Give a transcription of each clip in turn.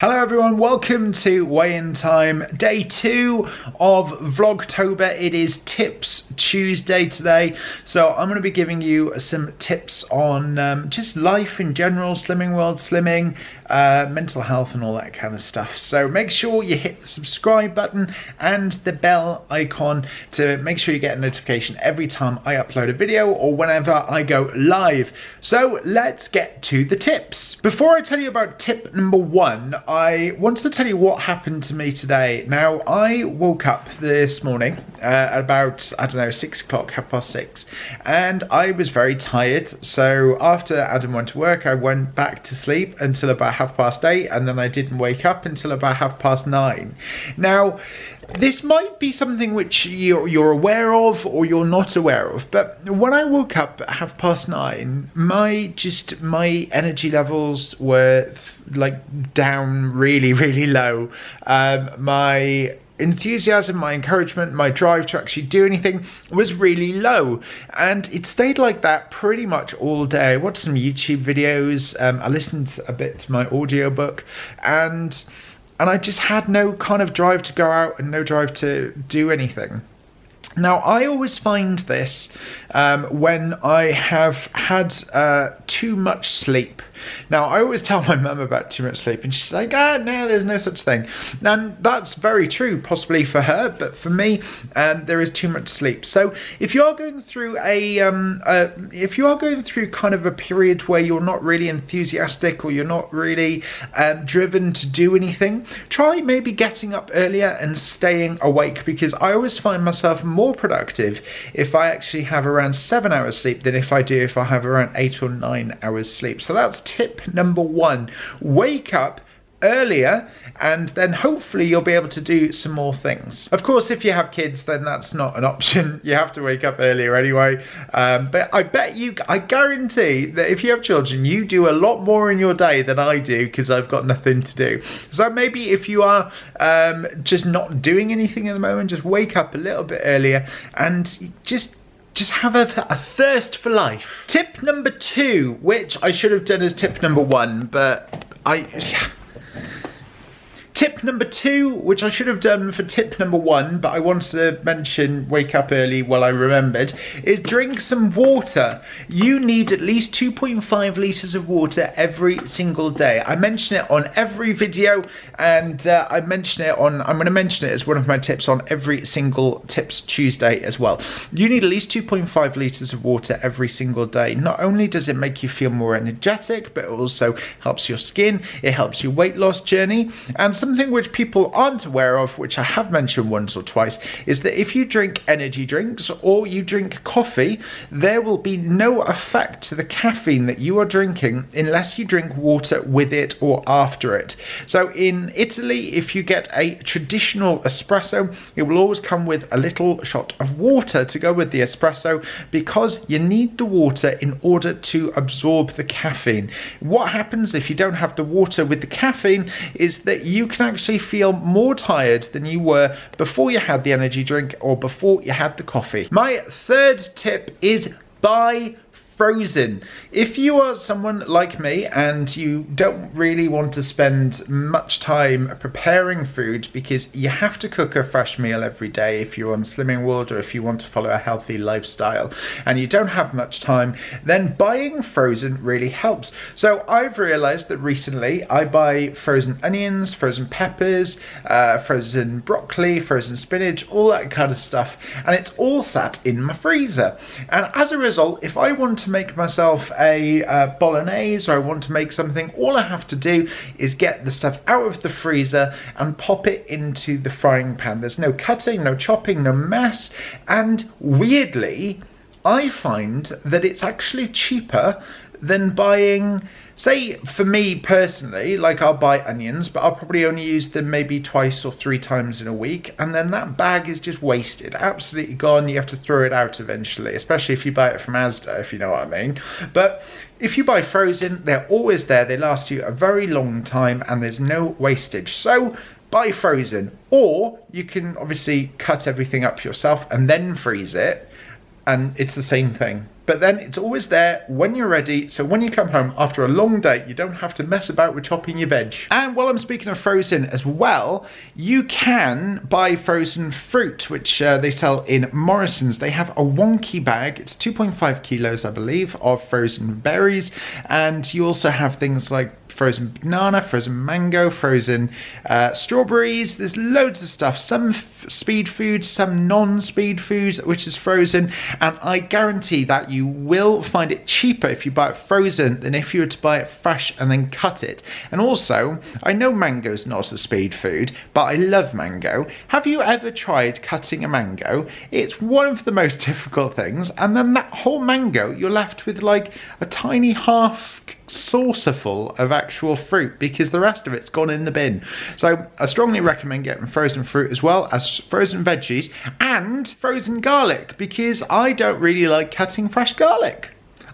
Hello everyone, welcome to Weighintime, day 2 of Vlogtober. It is Tips Tuesday today, so I'm going to be giving you some tips on just life in general, slimming world, slimming, mental health and all that kind of stuff. So make sure you hit the subscribe button and the bell icon to make sure you get a notification every time I upload a video or whenever I go live. So let's get to the tips. Before I tell you about tip number 1, I wanted to tell you what happened to me today. Now, I woke up this morning at about, 6 o'clock, 6:30, and I was very tired. So after Adam went to work, I went back to sleep until about 8:30, and then I didn't wake up until about 9:30. Now, this might be something which you're aware of or you're not aware of, but when I woke up at 9:30, my energy levels were like down really low. My enthusiasm, my encouragement, my drive to actually do anything was really low, and it stayed like that pretty much all day. I watched some YouTube videos, I listened a bit to my audiobook, and I just had no kind of drive to go out and no drive to do anything. Now, I always find this when I have had too much sleep. Now, I always tell my mum about too much sleep, and she's like, no, there's no such thing. And that's very true, possibly for her, but for me, there is too much sleep. So if you are going through kind of a period where you're not really enthusiastic or you're not really driven to do anything, try maybe getting up earlier and staying awake, because I always find myself more productive if I actually have around 7 hours sleep than if I have around 8 or 9 hours sleep. So that's tip number 1. Wake up earlier, and then hopefully you'll be able to do some more things. Of course, if you have kids, then that's not an option. You have to wake up earlier anyway. But I guarantee that if you have children, you do a lot more in your day than I do, because I've got nothing to do. So maybe if you are just not doing anything at the moment, just wake up a little bit earlier and just have a thirst for life. Tip number 2, which I should have done as tip number 1, but Tip number 2, which I should have done for tip number 1, but I wanted to mention wake up early while I remembered, is drink some water. You need at least 2.5 litres of water every single day. I mention it on every video, and I'm going to mention it as one of my tips on every single Tips Tuesday as well. You need at least 2.5 litres of water every single day. Not only does it make you feel more energetic, but it also helps your skin, it helps your weight loss journey, and something which people aren't aware of, which I have mentioned once or twice, is that if you drink energy drinks or you drink coffee, there will be no effect to the caffeine that you are drinking unless you drink water with it or after it. So in Italy, if you get a traditional espresso, it will always come with a little shot of water to go with the espresso, because you need the water in order to absorb the caffeine. What happens if you don't have the water with the caffeine is that you can actually feel more tired than you were before you had the energy drink or before you had the coffee. My third tip is buy frozen. If you are someone like me and you don't really want to spend much time preparing food, because you have to cook a fresh meal every day if you're on Slimming World or if you want to follow a healthy lifestyle, and you don't have much time, then buying frozen really helps. So I've realized that recently I buy frozen onions, frozen peppers, frozen broccoli, frozen spinach, all that kind of stuff, and it's all sat in my freezer. And as a result, if I want to make myself a bolognese, or I want to make something, all I have to do is get the stuff out of the freezer and pop it into the frying pan. There's no cutting, no chopping, no mess, and weirdly I find that it's actually cheaper than buying, say for me personally, like I'll buy onions, but I'll probably only use them maybe 2 or 3 times in a week, and then that bag is just wasted, absolutely gone. You have to throw it out eventually, especially if you buy it from Asda, if you know what I mean. But if you buy frozen, they're always there, they last you a very long time, and there's no wastage. So buy frozen, or you can obviously cut everything up yourself and then freeze it, and it's the same thing. but then it's always there when you're ready, so when you come home after a long day, you don't have to mess about with chopping your veg. And while I'm speaking of frozen as well, you can buy frozen fruit, which they sell in Morrison's. They have a wonky bag, it's 2.5 kilos I believe, of frozen berries, and you also have things like frozen banana, frozen mango, frozen strawberries. There's loads of stuff, some speed foods, some non-speed foods which is frozen, and I guarantee that you will find it cheaper if you buy it frozen than if you were to buy it fresh and then cut it. And also, I know mango's not a speed food, but I love mango. Have you ever tried cutting a mango? It's one of the most difficult things, and then that whole mango, you're left with like a tiny half saucer full of actual fruit because the rest of it's gone in the bin. So I strongly recommend getting frozen fruit as well as frozen veggies and frozen garlic, because I don't really like cutting fresh garlic.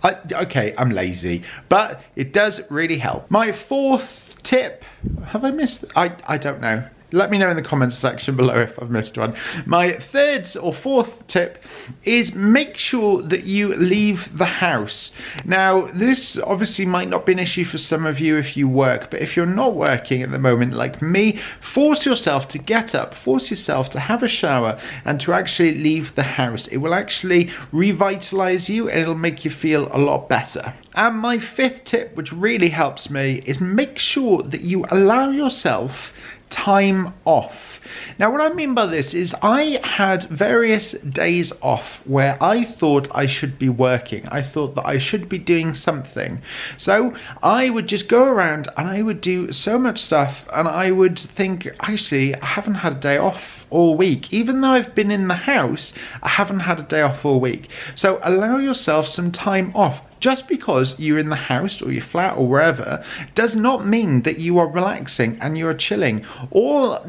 Okay, I'm lazy, but it does really help. My fourth tip, have I missed? I don't know. Let me know in the comments section below if I've missed one. My third or fourth tip is make sure that you leave the house. Now, this obviously might not be an issue for some of you if you work, but if you're not working at the moment like me, force yourself to get up, force yourself to have a shower and to actually leave the house. It will actually revitalize you and it'll make you feel a lot better. And my fifth tip, which really helps me, is make sure that you allow yourself time off. Now, what I mean by this is I had various days off where I thought I should be working. I thought that I should be doing something. So I would just go around and I would do so much stuff, and I would think, actually, I haven't had a day off all week. Even though I've been in the house, I haven't had a day off all week. So allow yourself some time off. Just because you're in the house or your flat or wherever does not mean that you are relaxing and you're chilling. All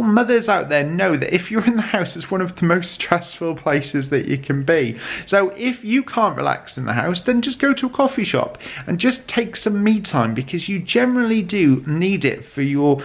mothers out there know that if you're in the house, it's one of the most stressful places that you can be. So if you can't relax in the house, then just go to a coffee shop and just take some me time, because you generally do need it for your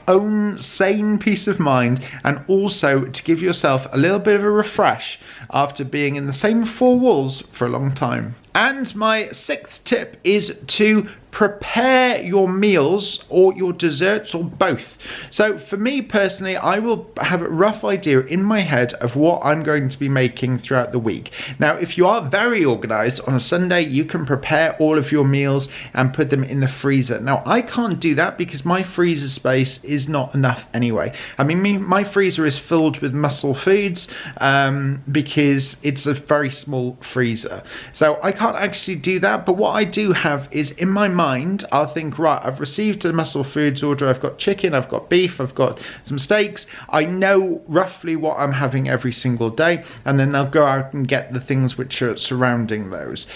own sane peace of mind, and also to give yourself a little bit of a refresh after being in the same four walls for a long time. And my sixth tip is to prepare your meals or your desserts or both. So for me personally, I will have a rough idea in my head of what I'm going to be making throughout the week. Now, if you are very organized, on a Sunday you can prepare all of your meals and put them in the freezer. Now, I can't do that because my freezer space is not enough anyway. I mean, my freezer is filled with muscle foods because it's a very small freezer. So I can't actually do that, but what I do have is in my mind, I'll think, right, I've received a muscle foods order, I've got chicken, I've got beef, I've got some steaks, I know roughly what I'm having every single day, and then I'll go out and get the things which are surrounding those.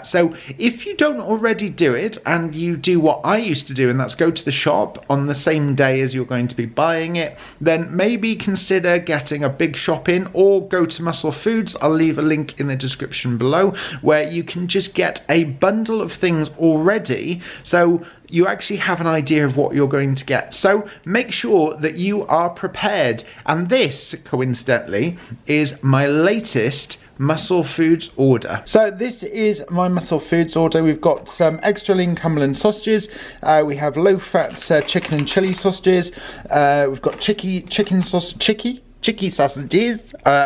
So if you don't already do it, and you do what I used to do, and that's go to the shop on the same day as you're going to be buying it, then maybe consider getting a big shop in, or go to Muscle Foods. I'll leave a link in the description below where you can just get a bundle of things already, so you actually have an idea of what you're going to get. So make sure that you are prepared. And this, coincidentally, is my latest Muscle Foods order. So this is my Muscle Foods order. We've got some extra lean Cumberland sausages. We have low fat chicken and chili sausages. We've got chicken sausages.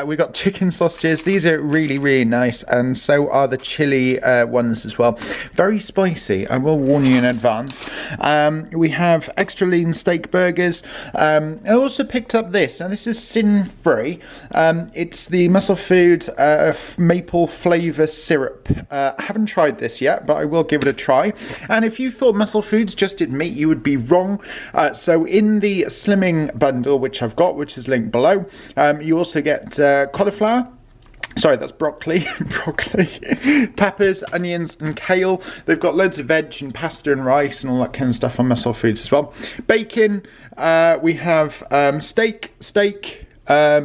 We got chicken sausages. These are really, really nice, and so are the chili ones as well. Very spicy, I will warn you in advance. We have extra lean steak burgers. I also picked up this. Now, this is sin-free. It's the Muscle Food maple flavour syrup. I haven't tried this yet, but I will give it a try. And if you thought Muscle Foods just did meat, you would be wrong. So in the slimming bundle, which I've got, which is linked below, you also get cauliflower. Sorry, that's broccoli, peppers, onions and kale. They've got loads of veg and pasta and rice and all that kind of stuff on Muscle Foods as well. Bacon, we have steak,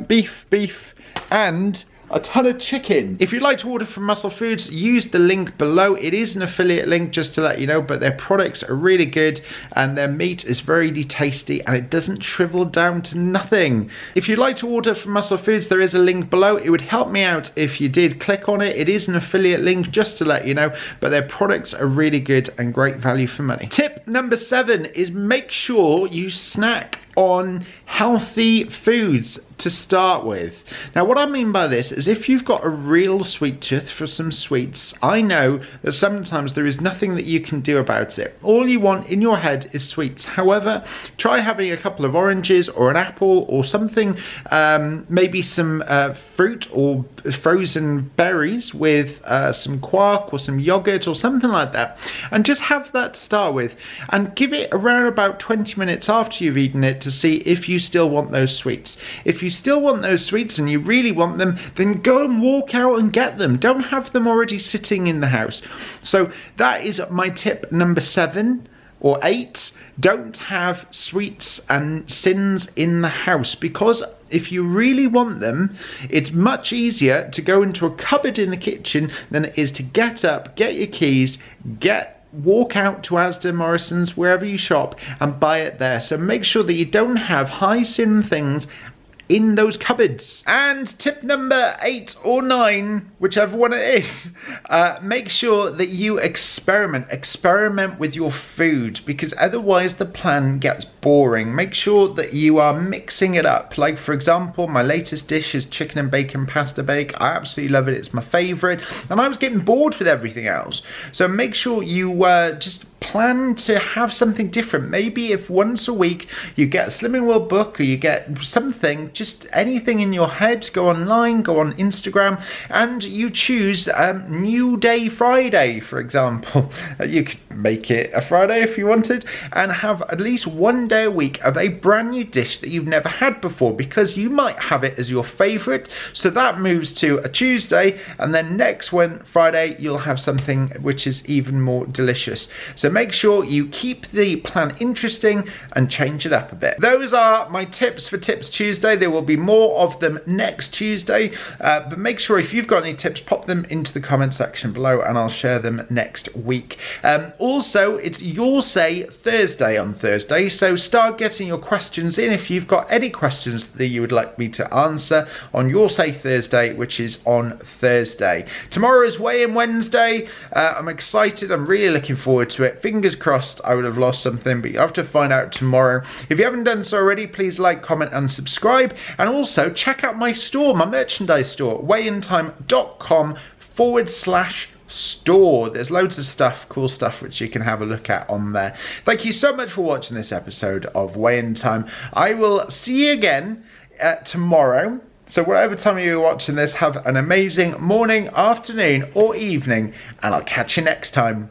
beef, and a ton of chicken. If you'd like to order from Muscle Foods, use the link below. It is an affiliate link, just to let you know, but their products are really good and their meat is very tasty and it doesn't shrivel down to nothing. If you'd like to order from Muscle Foods, there is a link below. It would help me out if you did click on it. It is an affiliate link, just to let you know, but their products are really good and great value for money. Tip number 7 is make sure you snack on healthy foods to start with. Now, what I mean by this is if you've got a real sweet tooth for some sweets, I know that sometimes there is nothing that you can do about it. All you want in your head is sweets. However, try having a couple of oranges or an apple or something, maybe some fruit or frozen berries with some quark or some yogurt or something like that, and just have that to start with, and give it around about 20 minutes after you've eaten it to see if you still want those sweets. If you still want those sweets and you really want them, then go and walk out and get them. Don't have them already sitting in the house. So that is my tip number 7 or 8. Don't have sweets and sins in the house, because if you really want them, it's much easier to go into a cupboard in the kitchen than it is to get up, get your keys, walk out to Asda, Morrison's, wherever you shop, and buy it there. So make sure that you don't have high sin things in those cupboards. And tip number 8 or 9, whichever one it is, make sure that you experiment with your food, because otherwise the plan gets boring. Make sure that you are mixing it up. Like, for example, my latest dish is chicken and bacon pasta bake. I absolutely love it. It's my favorite, and I was getting bored with everything else. So make sure you just plan to have something different. Maybe if once a week you get a Slimming World book, or you get something, just anything in your head, go online, go on Instagram, and you choose New Day Friday, for example. You could make it a Friday if you wanted, and have at least one day a week of a brand new dish that you've never had before, because you might have it as your favorite, so that moves to a Tuesday, and then next Friday you'll have something which is even more delicious. So make sure you keep the plan interesting and change it up a bit. Those are my tips for Tips Tuesday. There will be more of them next Tuesday, but make sure if you've got any tips, pop them into the comment section below and I'll share them next week. Also, it's Your Say Thursday on Thursday, so start getting your questions in if you've got any questions that you would like me to answer on Your Say Thursday, which is on Thursday. Tomorrow is Weigh-In Wednesday. I'm excited. I'm really looking forward to it. Fingers crossed I would have lost something, but you have to find out tomorrow. If you haven't done so already, please like, comment and subscribe, and also check out my store, my merchandise store, weighintime.com/store. There's loads of stuff, cool stuff, which you can have a look at on there. Thank you so much for watching this episode of Weigh-In Time. I will see you again tomorrow. So whatever time you're watching this, have an amazing morning, afternoon or evening, and I'll catch you next time.